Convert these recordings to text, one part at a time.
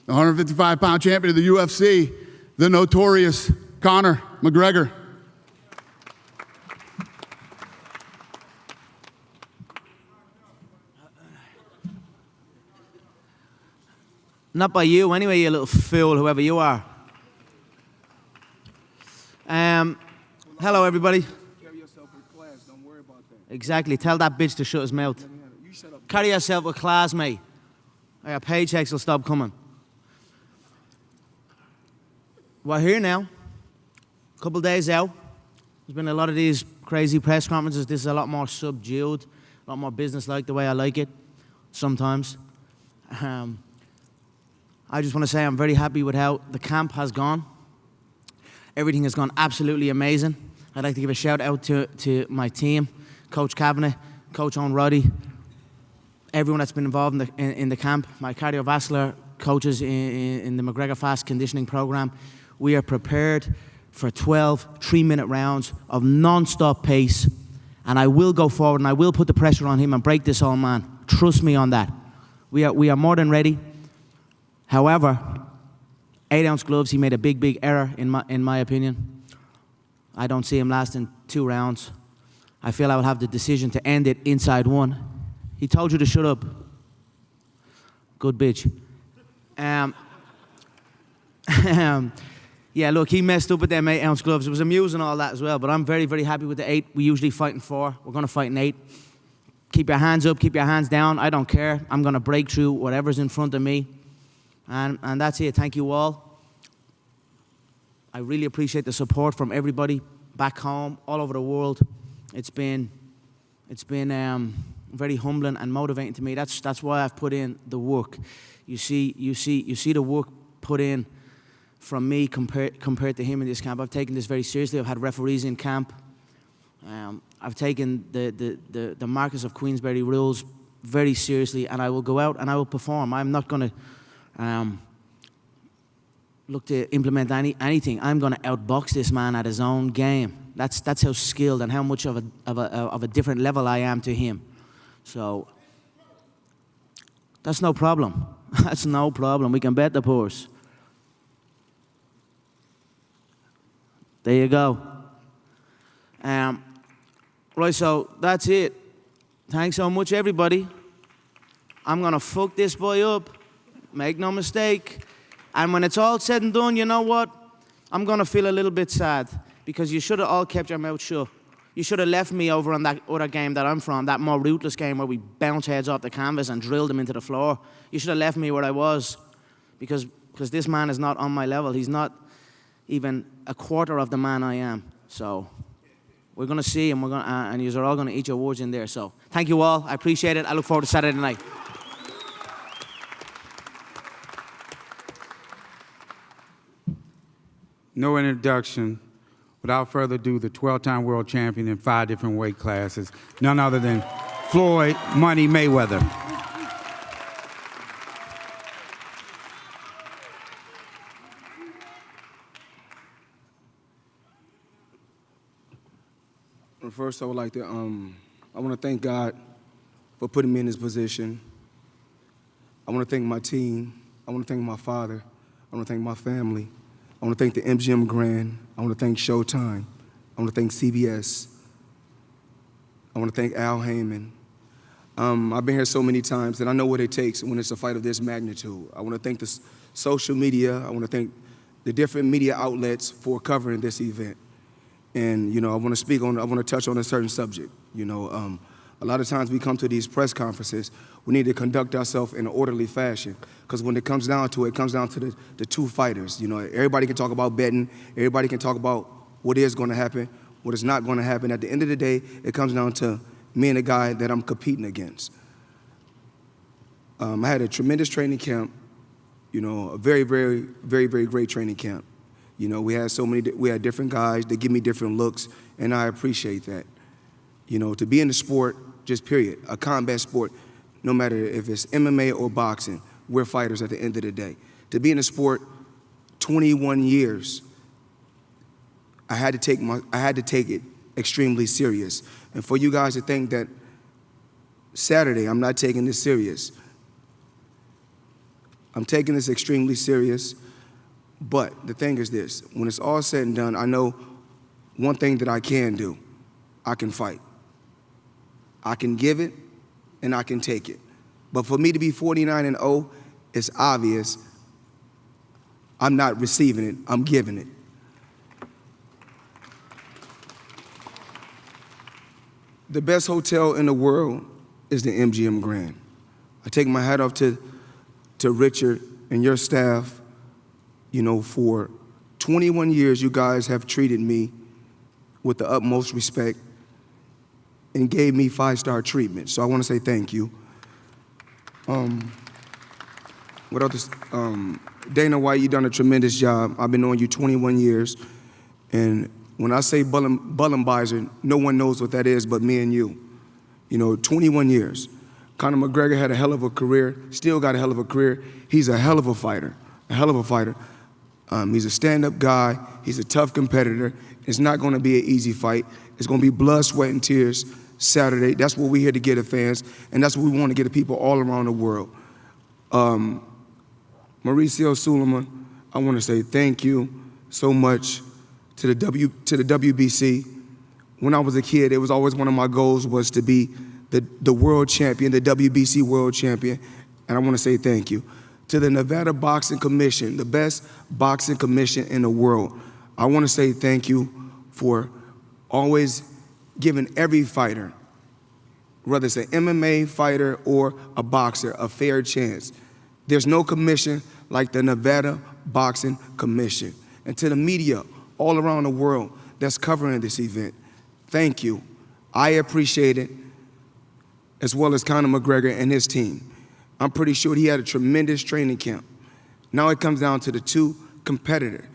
the 155-pound champion of the UFC, the notorious Conor McGregor. Not by you anyway, you little fool, whoever you are. Hello, everybody. Carry yourself with class. Don't worry about that. Exactly. Tell that bitch to shut his mouth. You shut up. Carry yourself with class, mate. Your paychecks will stop coming. We're here now. A couple days out. There's been a lot of these crazy press conferences. This is a lot more subdued, a lot more business-like, the way I like it, sometimes. I just want to say I'm very happy with how the camp has gone. Everything has gone absolutely amazing. I'd like to give a shout out to my team, Coach Kavanagh, Coach Owen Roddy, everyone that's been involved in the camp, my cardiovascular coaches in the McGregor Fast Conditioning Program. We are prepared for 12 3-minute rounds of non-stop pace, and I will go forward and I will put the pressure on him and break this old man. Trust me on that. We are more than ready. However, 8-ounce gloves, he made a big error in my opinion. I don't see him lasting 2 rounds. I feel I will have the decision to end it inside 1. He told you to shut up. Good bitch. Yeah, look, he messed up with them 8-ounce gloves. It was amusing all that as well, but I'm very happy with the 8. We usually fight in 4. We're going to fight in 8. Keep your hands up, keep your hands down. I don't care. I'm going to break through whatever's in front of me. And that's it. Thank you all. I really appreciate the support from everybody back home, all over the world. It's been very humbling and motivating to me. That's why I've put in the work. You see the work put in from me compared to him in this camp. I've taken this very seriously. I've had referees in camp. I've taken the Marcus of Queensberry rules very seriously, and I will go out and I will perform. I'm not going to look to implement anything. I'm going to outbox this man at his own game. That's how skilled and how much of a different level I am to him. So that's no problem. That's no problem. We can bet the purse. There you go. Right, so that's it. Thanks so much, everybody. I'm going to fuck this boy up. Make no mistake. And when it's all said and done, you know what? I'm going to feel a little bit sad because you should have all kept your mouth shut. You should have left me over on that other game that I'm from, that more ruthless game where we bounce heads off the canvas and drill them into the floor. You should have left me where I was because this man is not on my level. He's not even a quarter of the man I am. So we're going to see, and and you're all going to eat your words in there. So thank you all. I appreciate it. I look forward to Saturday night. No introduction. Without further ado, the 12-time world champion in 5 different weight classes, none other than Floyd Money Mayweather. First, I would like to, I want to thank God for putting me in this position. I want to thank my team. I want to thank my father. I want to thank my family. I want to thank the MGM Grand. I want to thank Showtime. I want to thank CBS. I want to thank Al Heyman. I've been here so many times, and I know what it takes when it's a fight of this magnitude. I want to thank the social media. I want to thank the different media outlets for covering this event. And, you know, I want to touch on a certain subject. You know, a lot of times we come to these press conferences, we need to conduct ourselves in an orderly fashion. Because when it comes down to it, it comes down to the 2 fighters. You know, everybody can talk about betting. Everybody can talk about what is going to happen, what is not going to happen. At the end of the day, it comes down to me and the guy that I'm competing against. I had a tremendous training camp, you know, a very great training camp. You know, we had different guys that give me different looks, and I appreciate that. You know, to be in the sport, just period, a combat sport, no matter if it's MMA or boxing, we're fighters at the end of the day. To be in the sport 21 years, I had to take it extremely serious. And for you guys to think that Saturday I'm not taking this serious, I'm taking this extremely serious, but the thing is this, when it's all said and done, I know one thing that I can do. I can fight. I can give it, and I can take it. But for me to be 49-0, it's obvious I'm not receiving it, I'm giving it. The best hotel in the world is the MGM Grand. I take my hat off to Richard and your staff. You know, for 21 years, you guys have treated me with the utmost respect and gave me 5-star treatment. So I want to say thank you. What else? Dana White, you've done a tremendous job. I've been knowing you 21 years. And when I say Bullenbeiser, no one knows what that is but me and you. You know, 21 years. Conor McGregor had a hell of a career, still got a hell of a career. He's a hell of a fighter, a hell of a fighter. He's a stand-up guy. He's a tough competitor. It's not going to be an easy fight. It's going to be blood, sweat, and tears Saturday. That's what we're here to get to fans, and that's what we want to get to people all around the world. Mauricio Suleiman, I want to say thank you so much to the WBC. When I was a kid, it was always one of my goals was to be the world champion, the WBC world champion, and I want to say thank you. To the Nevada Boxing Commission, the best boxing commission in the world, I want to say thank you for always giving every fighter, whether it's an MMA fighter or a boxer, a fair chance. There's no commission like the Nevada Boxing Commission. And to the media all around the world that's covering this event, thank you. I appreciate it, as well as Conor McGregor and his team. I'm pretty sure he had a tremendous training camp. Now it comes down to the two competitors.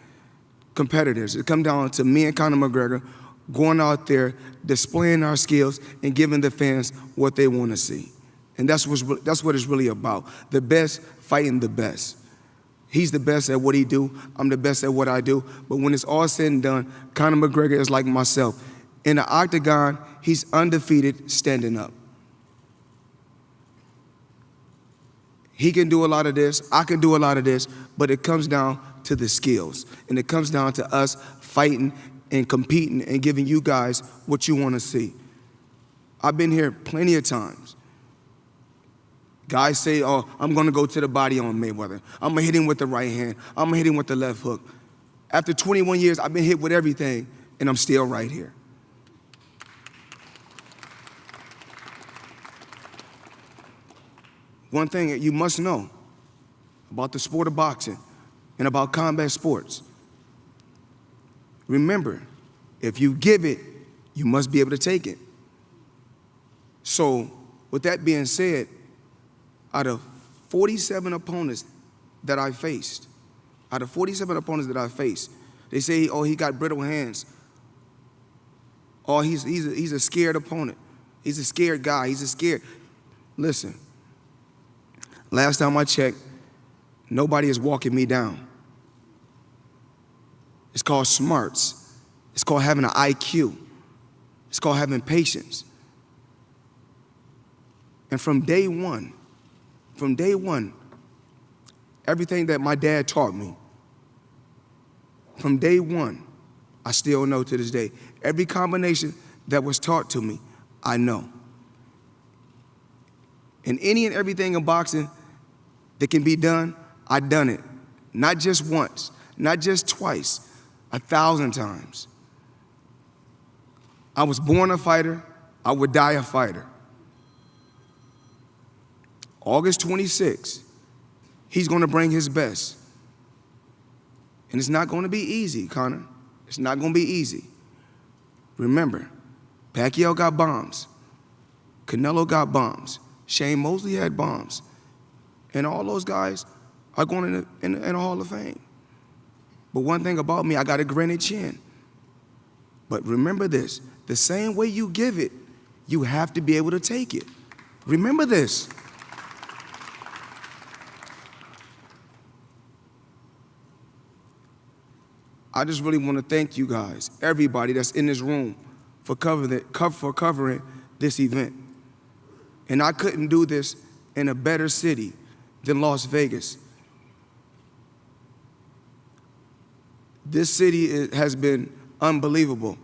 It comes down to me and Conor McGregor going out there, displaying our skills, and giving the fans what they want to see. And that's what it's really about. The best fighting the best. He's the best at what he do. I'm the best at what I do. But when it's all said and done, Conor McGregor is like myself. In the octagon, he's undefeated standing up. He can do a lot of this, I can do a lot of this, but it comes down to the skills. And it comes down to us fighting and competing and giving you guys what you want to see. I've been here plenty of times. Guys say, oh, I'm going to go to the body on Mayweather. I'm going to hit him with the right hand. I'm going to hit him with the left hook. After 21 years, I've been hit with everything, and I'm still right here. One thing that you must know about the sport of boxing and about combat sports, remember, if you give it, you must be able to take it. So, with that being said, out of 47 opponents that I faced, they say, oh, he got brittle hands. Oh, he's a scared opponent. He's a scared guy. Listen, last time I checked, nobody is walking me down. It's called smarts. It's called having an IQ. It's called having patience. And from day one, everything that my dad taught me, from day one, I still know to this day. Every combination that was taught to me, I know. And any and everything in boxing that can be done, I've done it. Not just once, not just twice, 1,000 times. I was born a fighter, I would die a fighter. August 26th, he's going to bring his best. And it's not going to be easy, Conor. It's not going to be easy. Remember, Pacquiao got bombs. Canelo got bombs. Shane Mosley had bombs. And all those guys are going in the Hall of Fame. But one thing about me, I got a granite chin. But remember this, the same way you give it, you have to be able to take it. Remember this. I just really want to thank you guys, everybody that's in this room, for covering this event. And I couldn't do this in a better city than Las Vegas. This city has been unbelievable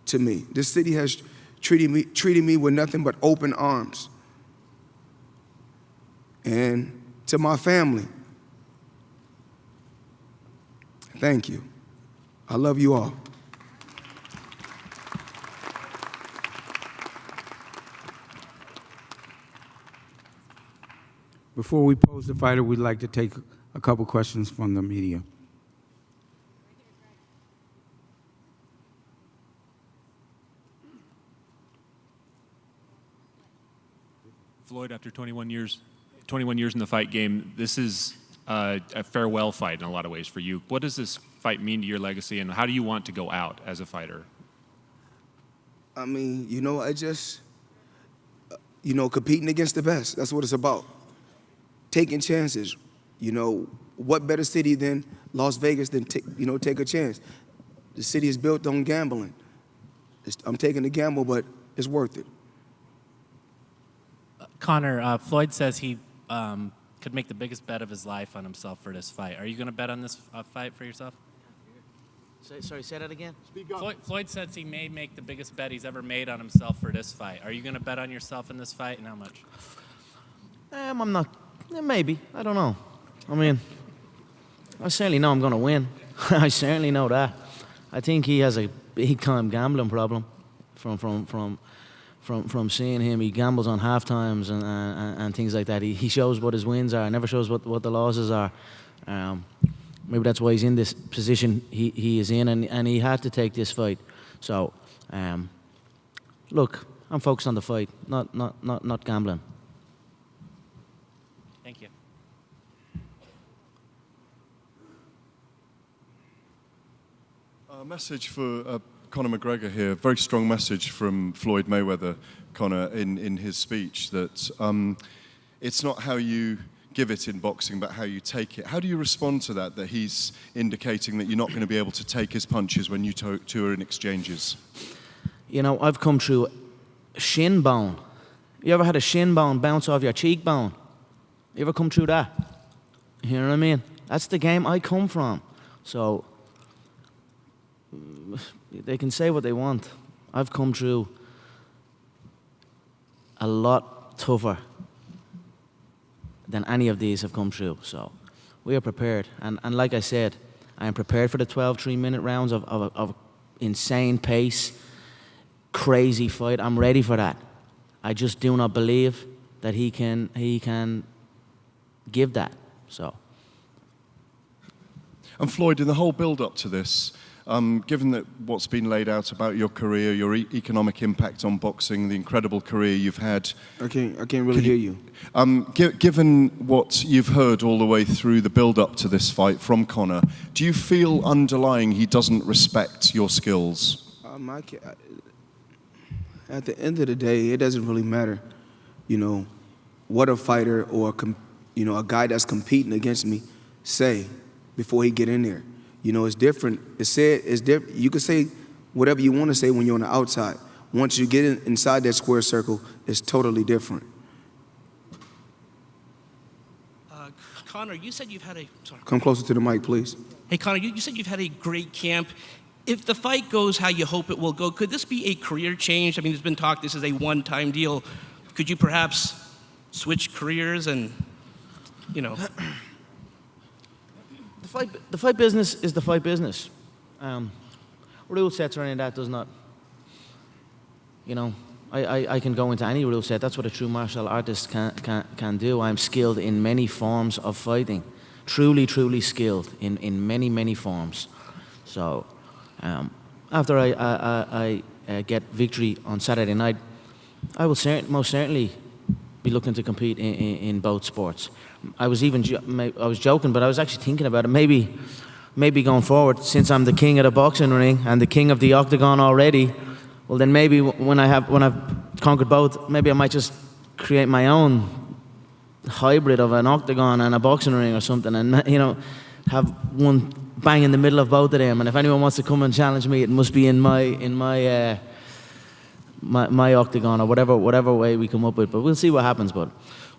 to me. This city has treated me with nothing but open arms. And to my family, thank you. I love you all. Before we pose the fighter, we'd like to take a couple questions from the media. Floyd, after 21 years in the fight game, this is a farewell fight in a lot of ways for you. What does this fight mean to your legacy, and how do you want to go out as a fighter? I mean, I just, competing against the best. That's what it's about. Taking chances. What better city than Las Vegas than take a chance? The city is built on gambling. I'm taking the gamble, but it's worth it. Conor, Floyd says he could make the biggest bet of his life on himself for this fight. Are you going to bet on this fight for yourself? Sorry, say that again? Floyd says he may make the biggest bet he's ever made on himself for this fight. Are you going to bet on yourself in this fight, and how much? I'm not. Maybe. I don't know. I mean, I certainly know I'm going to win. I certainly know that. I think he has a big-time gambling problem from seeing him. He gambles on half times and things like that. He shows what his wins are, never shows what the losses are. Maybe that's why he's in this position he is in, and he had to take this fight. So, look, I'm focused on the fight, not gambling. Thank you. A message for Conor McGregor here. Very strong message from Floyd Mayweather, Conor, in his speech that it's not how you give it in boxing, but how you take it. How do you respond to that he's indicating that you're not going to be able to take his punches when you two are in exchanges? I've come through shin bone. You ever had a shin bone bounce off your cheekbone? You ever come through that? You know what I mean? That's the game I come from. So they can say what they want. I've come through a lot tougher than any of these have come through. So we are prepared. And like I said, I am prepared for the 12 3-minute rounds of insane pace, crazy fight. I'm ready for that. I just do not believe that he can give that. So. And Floyd, in the whole build-up to this, given that what's been laid out about your career, your economic impact on boxing, the incredible career you've had, I can't really hear you. Given what you've heard all the way through the build-up to this fight from Conor, do you feel underlying he doesn't respect your skills? At the end of the day, it doesn't really matter, what a fighter or a guy that's competing against me say before he get in there. It's different. It's different. You can say whatever you want to say when you're on the outside. Once you get inside that square circle, it's totally different. Conor, you said you've had a... Sorry. Come closer to the mic, please. Hey, Conor, you said you've had a great camp. If the fight goes how you hope it will go, could this be a career change? I mean, there's been talk this is a one-time deal. Could you perhaps switch careers and, The fight business is the fight business. Rule sets or any of that does not. I can go into any rule set. That's what a true martial artist can do. I'm skilled in many forms of fighting, truly skilled in many forms. So after I get victory on Saturday night, I will most certainly be looking to compete in both sports. I was joking, but I was actually thinking about it. Maybe going forward, since I'm the king of the boxing ring and the king of the octagon already, well then maybe when I've conquered both, maybe I might just create my own hybrid of an octagon and a boxing ring or something, and have one bang in the middle of both of them. And if anyone wants to come and challenge me, it must be in my octagon or whatever way we come up with. But we'll see what happens. But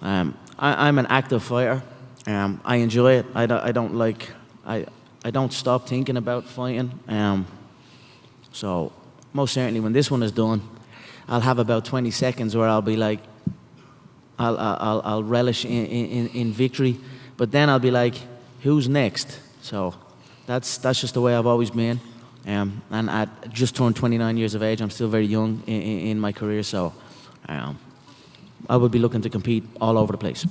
I'm an active fighter. I enjoy it. I don't stop thinking about fighting. So most certainly when this one is done, I'll have about 20 seconds where I'll be like, I'll relish in victory, but then I'll be like, who's next? So that's just the way I've always been. And I just turned 29 years of age. I'm still very young in my career, so I will be looking to compete all over the place.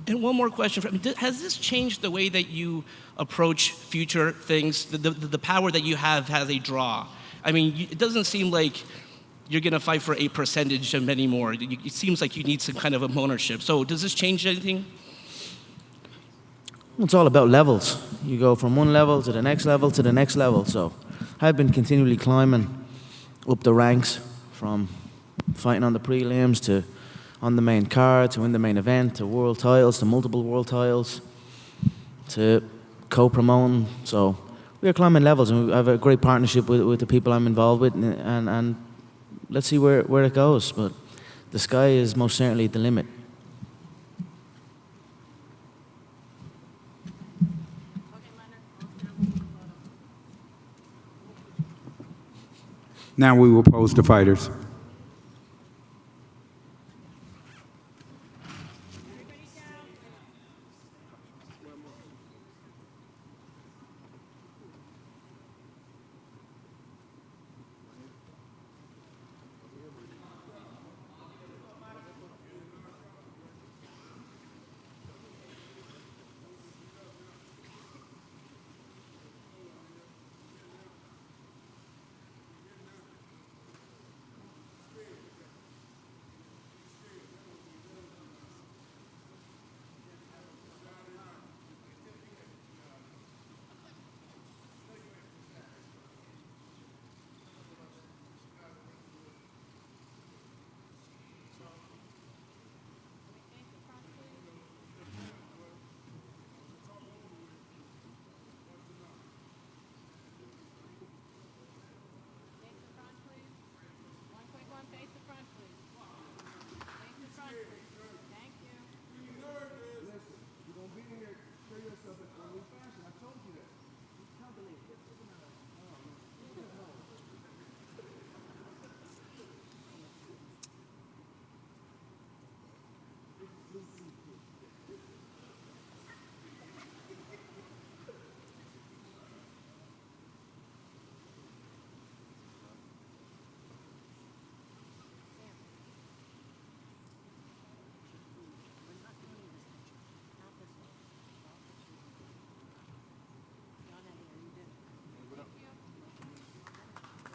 And one more question. Has this changed the way that you approach future things? The power that you have has a draw. I mean, it doesn't seem like you're going to fight for a percentage of anymore. It seems like you need some kind of a ownership. So does this change anything? It's all about levels. You go from one level to the next level to the next level. So I've been continually climbing up the ranks, from fighting on the prelims to on the main card to in the main event to world titles to multiple world titles to co-promoting. So we're climbing levels, and I have a great partnership with the people I'm involved with, and let's see where it goes. But the sky is most certainly the limit. Now we will pose the fighters.